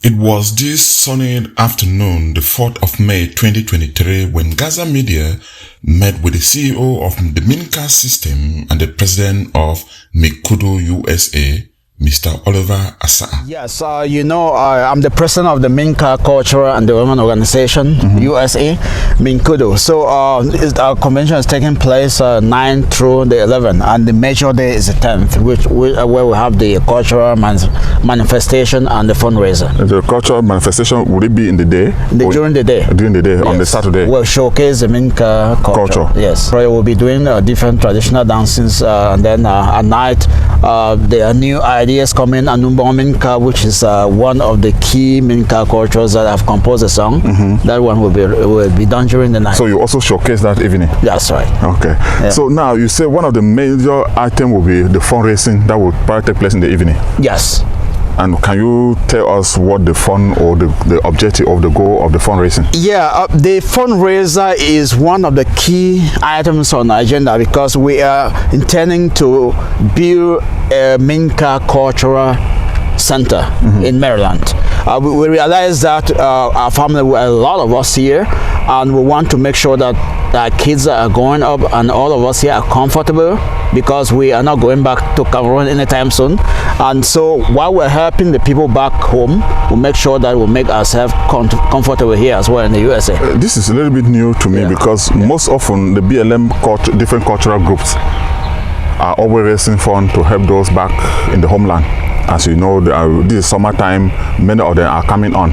It was this sunny afternoon, the 4th of May 2023, when Gaza Media met with the CEO of the Minka System and the president of Mikudu USA, Mr. Oliver Asaah. Yes, I'm the president of the Minka Cultural and Development Organization, USA, Mikudu. So our convention is taking place 9 through the 11th, and the major day is the 10th, where we have the cultural manifestation and the fundraiser. The cultural manifestation, would it be in the day? During the day. During the day, yes. On the Saturday? We'll showcase the Minka culture. Yes. We'll be doing different traditional dances, and then at night, there are new ideas coming. Anumba Minka, which is one of the key Minka cultures that have composed a song. That one will be done during the night. So you also showcase that evening? That's right. Okay. Yeah. So now you say one of the major items will be the fundraising that will probably take place in the evening? Yes. And can you tell us what the fund or the objective of the goal of the fundraising? Yeah, the fundraiser is one of the key items on the agenda because we are intending to build a Minka cultural center in Maryland. We realize that our family, a lot of us here, and we want to make sure that our kids are growing up and all of us here are comfortable, because we are not going back to Cameroon anytime soon. And so while we're helping the people back home, we'll make sure that we'll make ourselves comfortable here as well in the USA. This is a little bit new to me because most often the BLM different cultural groups are always raising funds to help those back in the homeland. As you know, this is summertime, many of them are coming on.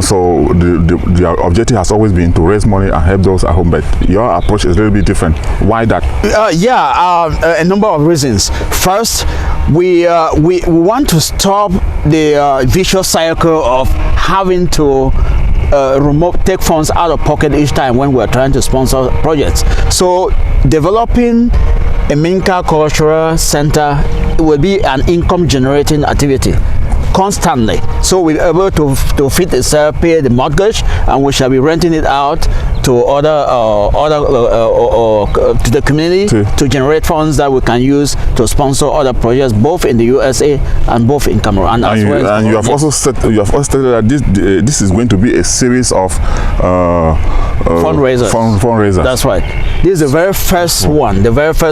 So the objective has always been to raise money and help those at home, but your approach is a little bit different. Why that? A number of reasons. First, we want to stop the vicious cycle of having to take funds out of pocket each time when we're trying to sponsor projects. So developing a Minka Cultural Center will be an income generating activity constantly, so we're able to feed itself, pay the mortgage, and we shall be renting it out to to the community to generate funds that we can use to sponsor other projects both in the USA and both in Cameroon. And you have also stated that this is going to be a series of fundraisers. That's right. This is the very first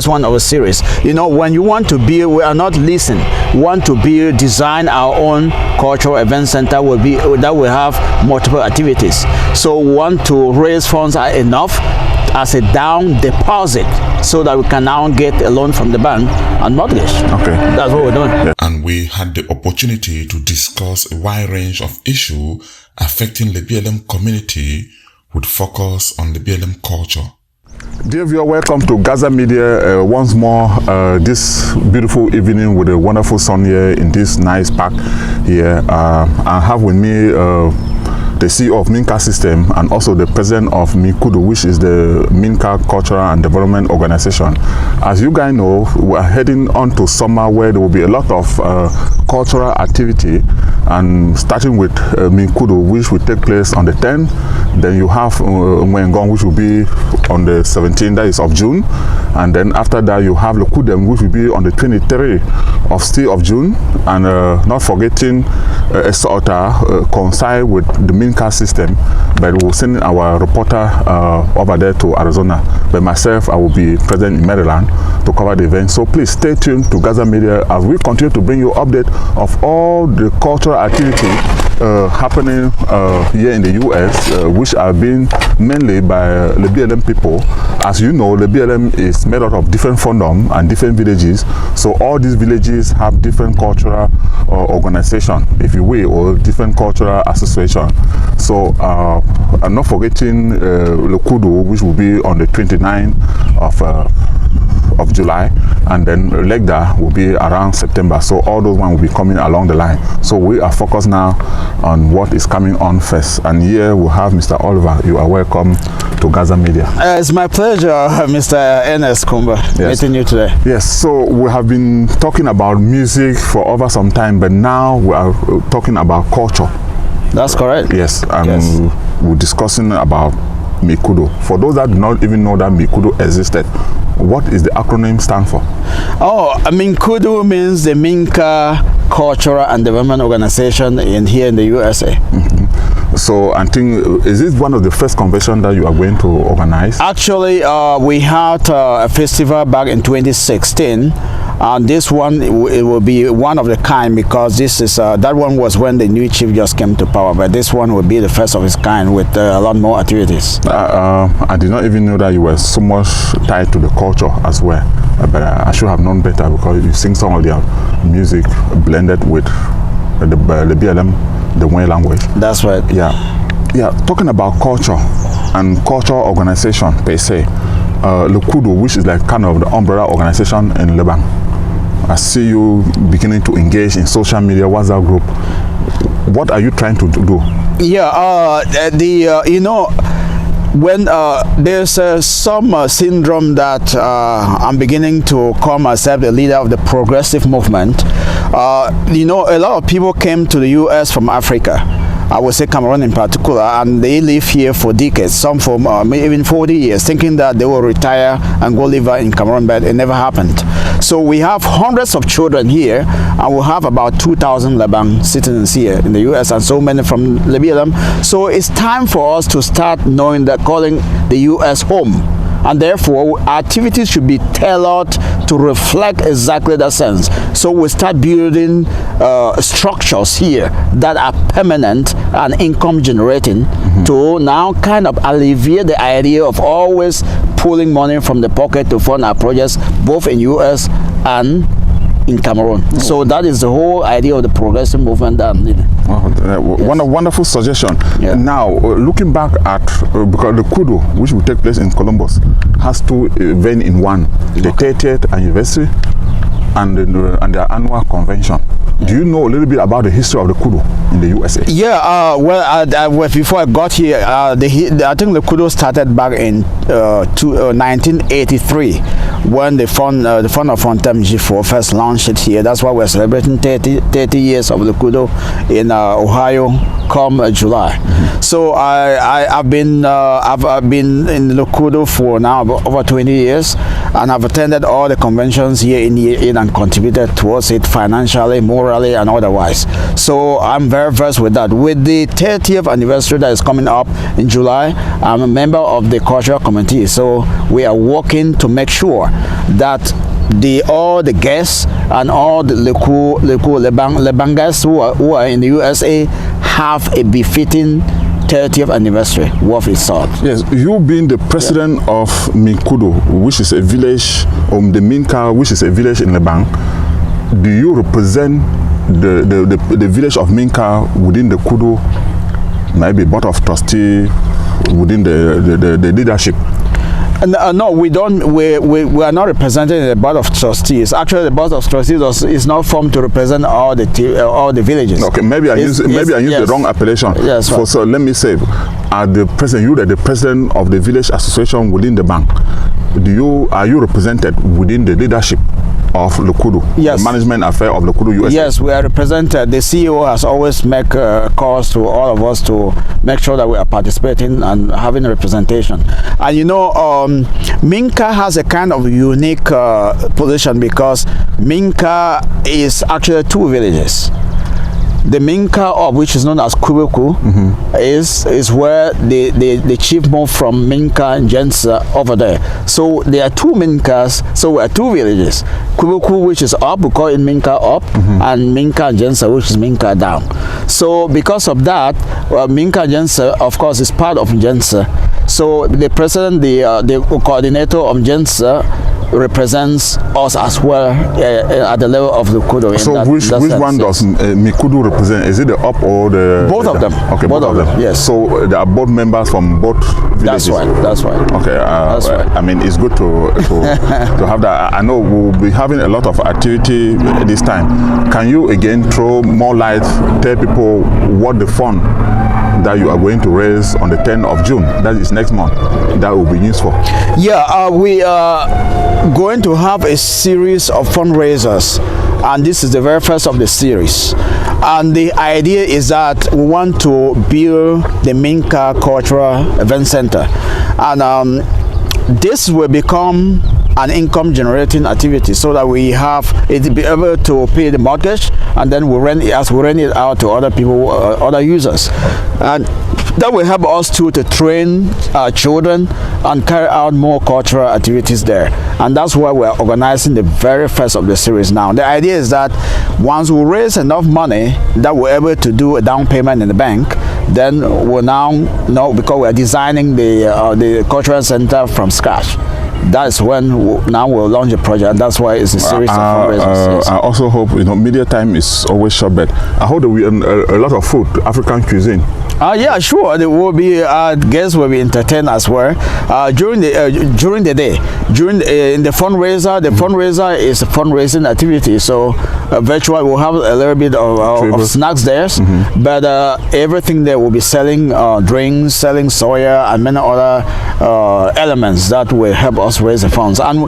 one, of a series. You know, when you want to build, we are not listening. We want to build, design our own cultural event center that will have multiple activities. So we want to raise funds enough as a down deposit so that we can now get a loan from the bank and mortgage. Okay. That's what we're doing. Yeah. And we had the opportunity to discuss a wide range of issues affecting the Lebialem community with focus on the Lebialem culture. Dear viewer, welcome to Gaza Media once more this beautiful evening with a wonderful sun here in this nice park here. I have with me the CEO of Minka System and also the president of Mikudu, which is the Minka Cultural and Development Organization. As you guys know, we are heading on to summer where there will be a lot of cultural activity, and starting with Mikudu, which will take place on the 10th. Then you have Ngong, which will be on the 17th, that is of June. And then after that, you have Lekudem, which will be on the 23rd of June. And not forgetting Asaah coincide with the Minka System, but we'll send our reporter over there to Arizona. But myself, I will be present in Maryland to cover the event. So please stay tuned to Gaza Media as we continue to bring you update of all the cultural activity happening here in the US, which are being mainly by Lebialem people. As you know, Lebialem is made out of different fondom and different villages. So all these villages have different cultural organization, if you will, or different cultural association. So I'm not forgetting Lekudu, which will be on the 29th of July, and then Legda will be around September. So all those ones will be coming along the line. So we are focused now on what is coming on first. And here we have Mr. Oliver. You are welcome to Gaza Media. It's my pleasure, Mr. Ernest Kumba, meeting you today. Yes, so we have been talking about music for over some time, but now we are talking about culture. That's correct. Yes, we're discussing about Mikudu. For those that do not even know that Mikudu existed, What is the acronym stand for? Oh, Minkudu means the Minka Cultural and Development Organization here in the USA. So I think, is this one of the first convention that you are going to organize? Actually, we had a festival back in 2016, and this one it will be one of the kind, because this is that one was when the new chief just came to power, but this one will be the first of its kind with a lot more activities. I did not even know that you were so much tied to the culture as well, but I should have known better, because you sing some of their music blended with the Lebialem, the Way language. That's right. Yeah. Talking about culture and cultural organization per se, Lekudo, which is like kind of the umbrella organization in Lebanon. I see you beginning to engage in social media, WhatsApp group. What are you trying to do? Yeah, you know, when there's some syndrome that I'm beginning to call myself the leader of the progressive movement. You know, a lot of people came to the US from Africa. I would say Cameroon in particular, and they live here for decades, some for even 40 years, thinking that they will retire and go live in Cameroon, but it never happened. So we have hundreds of children here, and we have about 2,000 Lebanon citizens here in the US, and so many from Lebialem. So it's time for us to start knowing that, calling the US home. And therefore, activities should be tailored to reflect exactly that sense. So we start building structures here that are permanent and income generating, to now kind of alleviate the idea of always pulling money from the pocket to fund our projects, both in US and in Cameroon. So that is the whole idea of the progressive movement that I'm leading. Wonderful suggestion. Yeah. Now, looking back at, because the Kudu, which will take place in Columbus, has two events in one, the 30th anniversary and the annual convention. Do you know a little bit about the history of the Kudu in the USA? Yeah, well, before I got here, I think the Kudu started back in 1983, when the fund of Fontem G4 first launched it here. That's why we're celebrating 30 years of the Kudu in Ohio come July. So I've been in the Kudu for now over 20 years, and I've attended all the conventions year in year in and contributed towards it financially, morally, and otherwise. So I'm very versed with that. With the 30th anniversary that is coming up in July, I'm a member of the cultural committee. So we are working to make sure that all the guests and all the Lebanese who are in the USA have a befitting 30th anniversary worth its salt. Yes, you being the president of Minkudu, which is a village, the Minka, which is a village in Lebanon, do you represent the village of Minka within the Kudu, maybe board of trustee, within the leadership? No, we don't. We are not representing the board of trustees. Actually, the board of trustees is not formed to represent all the villages. Okay, maybe I use the wrong appellation. Yes. So let me say, are the president of the village association within the bank? Are you represented within the leadership of Lekudu? Yes. The management affair of Lekudu USA? Yes, we are represented. The CEO has always made calls to all of us to make sure that we are participating and having representation. And you know, Minka has a kind of unique position, because Minka is actually two villages. The Minka, which is known as Kubuku, is where the chief moved from Minka and Jensa over there. So there are two Minkas, so we are two villages. Kubuku, which is up, we call it Minka up, and Minka and Jensa, which is Minka down. So because of that, Minka and Jensa, of course, is part of Jensa. So the president, the coordinator of Jensa, represents us as well at the level of the Kudu. So which one does Mikudu represent? Is it the up or the... Both of them. Okay, both of them. Yes. So there are both members from both villages? That's right. Okay, that's right. I mean, it's good to have that. I know we'll be having a lot of activity this time. Can you again throw more light, tell people what the fund that you are going to raise on the 10th of June, that is next month, that will be used for? Yeah, we are going to have a series of fundraisers, and this is the very first of the series. And the idea is that we want to build the Minka Cultural Event Center, and this will become an income generating activity, so that we have it be able to pay the mortgage, and then we rent it out to other people, other users, and that will help us to train our children and carry out more cultural activities there. And that's why we're organizing the very first of the series now. The idea is that once we raise enough money that we're able to do a down payment in the bank, then we'll now know, because we're designing the cultural center from scratch. That's when we'll launch a project, and that's why it's a series of fundraisers. I also hope, media time is always short, but I hope there will be a lot of food, African cuisine. Yeah, sure. There will be guests will be entertained as well during the day. In the fundraiser, the fundraiser is a fundraising activity. So virtually we'll have a little bit of snacks there, but everything there will be selling drinks, selling soya, and many other elements that will help us raise the funds. And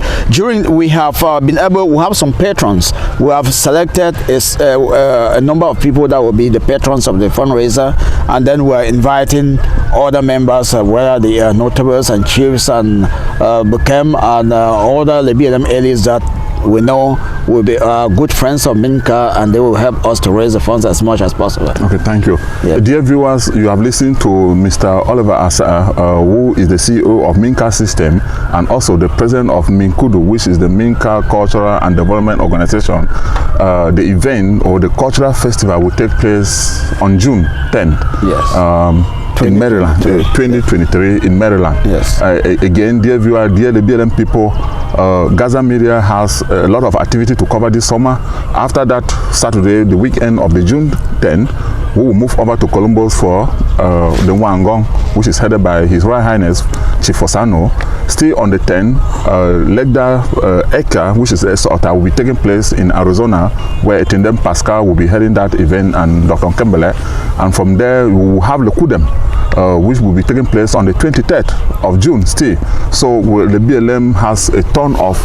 we have been able, we have some patrons. We have selected a number of people that will be the patrons of the fundraiser, and then we're inviting other members, whether they are notables and chiefs and Bukem and other Lebialem elites that we know will be good friends of Minka, and they will help us to raise the funds as much as possible. Okay, thank you. Yeah. Dear viewers, you have listened to Mr. Oliver Asaah, who is the CEO of Minka System and also the president of Minkudu, which is the Minka Cultural and Development Organization. The event, or the cultural festival, will take place on June 10th. Yes. In Maryland, 2023 in Maryland. Yes. Again, dear viewer, dear Lebialem people, Gaza Media has a lot of activity to cover this summer. After that Saturday, the weekend of the June 10th, we will move over to Columbus for the Wangong, which is headed by His Royal Highness Chief Osano. Still on the 10th, Legda Eka, which is Asaah, will be taking place in Arizona, where Etendem Pascal will be heading that event, and Dr. Kembele. And from there, we will have the Kudem, which will be taking place on the 23rd of June still. So the Lebialem has a ton of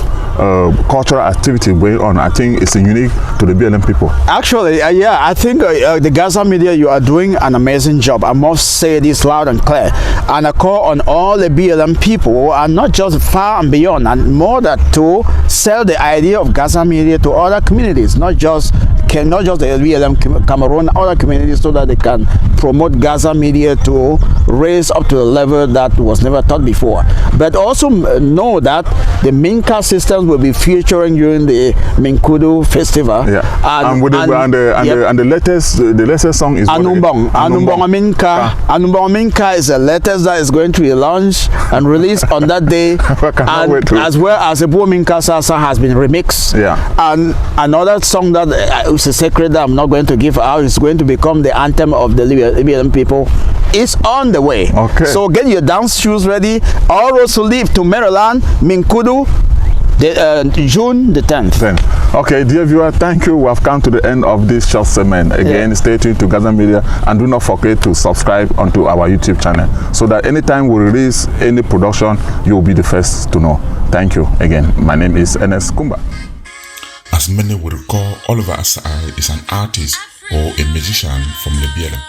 cultural activity going on. I think it's unique to the Lebialem people. Actually, yeah, I think the Gaza Media, you are doing an amazing job. I must say this loud and clear. And I call on all the Lebialem people, and not just far and beyond, and more that to sell the idea of Gaza Media to other communities, not just the Lebialem Cameroon, other communities, so that they can promote Gaza Media to raise up to the level that was never thought before. But also know that the Minka systems will be featuring during the Minkudu festival. Yeah. And the latest song is Anumbong Minka. Anumbong Minka is the latest that is going to be launched and released on that day. And as well as the Bo Minka Asaah has been remixed. Yeah. And another song that is a secret that I'm not going to give out is going to become the anthem of the Lebialem people. It's on the way. Okay. So get your dance shoes ready. All roads to leave to Maryland, Minkudu, June the 10th. Okay, dear viewer, thank you. We have come to the end of this short segment. Again, stay tuned to Gaza Media, and do not forget to subscribe onto our YouTube channel, so that anytime we release any production, you will be the first to know. Thank you again. My name is Enes Kumba. As many will recall, Oliver Asaah is an artist or a musician from Lebialem.